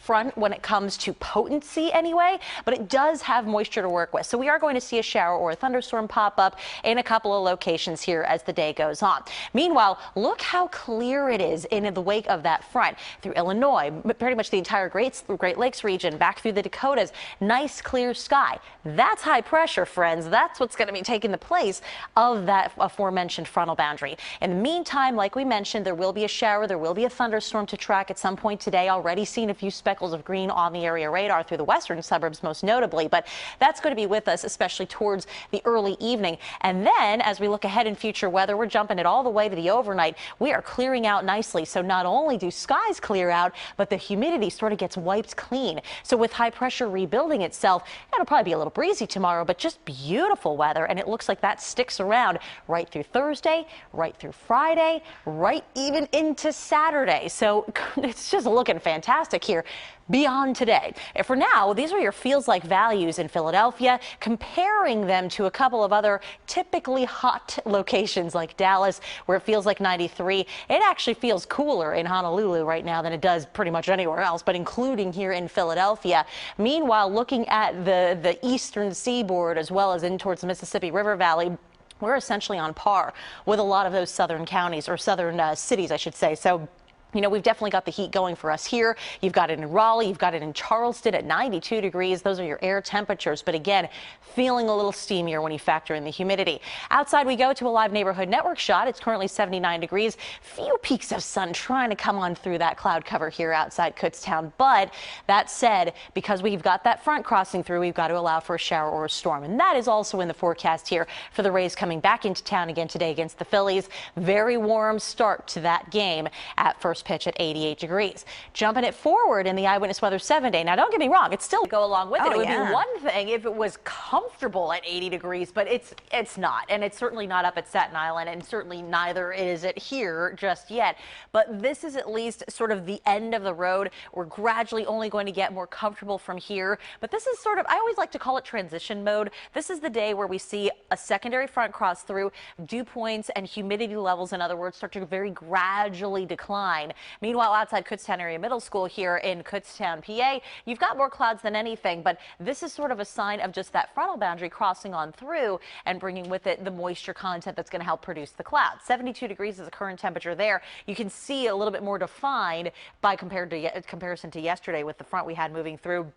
front when it comes to potency anyway, but it does have moisture to work with. So we are going to see a shower or a thunderstorm pop up in a couple of locations here as the day goes on. Meanwhile, look how clear it is in the wake of that front through Illinois, pretty much the entire Great Lakes region, back through the Dakotas. Nice clear sky. That's high pressure, friends. That's what's going to be taking the place of that aforementioned frontal boundary. In the meantime, like we mentioned, there will be a shower, there will be a thunderstorm to track at some point today. Already seen a few speckles of green on the area radar through the western suburbs most notably, but that's going to be with us especially towards the early evening. And then as we look ahead in future weather, we're jumping it all the way to the overnight. We are clearing out nicely. So not only do skies clear out, but the humidity sort of gets wiped clean. So with high pressure rebuilding itself, it'll probably be a little breezy tomorrow, but just beautiful weather. And it looks like that sticks around right through Thursday, right through Friday, right even into Saturday. So it's just looking fantastic here beyond today. And for now, these are your feels like values in Philadelphia, comparing them to a couple of other typically hot locations like Dallas, where it feels like 93. It actually feels cooler in Honolulu right now than it does pretty much anywhere else, but including here in Philadelphia. Meanwhile, looking at the eastern seaboard as well as in towards the Mississippi River Valley, we're essentially on par with a lot of those southern counties, or southern cities, I should say. So you know, we've definitely got the heat going for us here. You've got it in Raleigh. You've got it in Charleston at 92 degrees. Those are your air temperatures. But again, feeling a little steamier when you factor in the humidity. Outside we go to a live neighborhood network shot. It's currently 79 degrees. Few peaks of sun trying to come on through that cloud cover here outside Kutztown. But that said, because we've got that front crossing through, we've got to allow for a shower or a storm. And that is also in the forecast here for the Rays coming back into town again today against the Phillies. Very warm start to that game at first pitch at 88 degrees. Jumping it forward in the Eyewitness Weather 7-day. Now, don't get me wrong, it's still go along with it. It would be one thing if it was comfortable at 80 degrees, but it's not. And it's certainly not up at Staten Island, and certainly neither is it here just yet. But this is at least sort of the end of the road. We're gradually only going to get more comfortable from here. But this is sort of, I always like to call it transition mode. This is the day where we see a secondary front cross through, dew points and humidity levels, in other words, start to very gradually decline. Meanwhile, outside Kutztown Area Middle School here in Kutztown, PA, you've got more clouds than anything, but this is sort of a sign of just that frontal boundary crossing on through and bringing with it the moisture content that's going to help produce the clouds. 72 degrees is the current temperature there. You can see a little bit more defined by comparison to yesterday with the front we had moving through.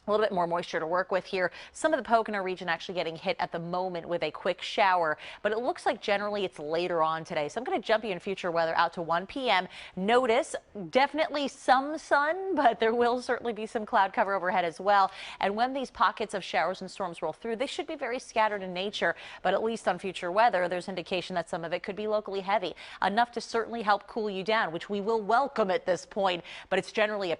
A little bit more moisture to work with here. Some of the Pocono region actually getting hit at the moment with a quick shower, but it looks like generally it's later on today. So I'm going to jump you in future weather out to 1 p.m. Notice definitely some sun, but there will certainly be some cloud cover overhead as well. And when these pockets of showers and storms roll through, they should be very scattered in nature, but at least on future weather, there's indication that some of it could be locally heavy, enough to certainly help cool you down, which we will welcome at this point, but it's generally a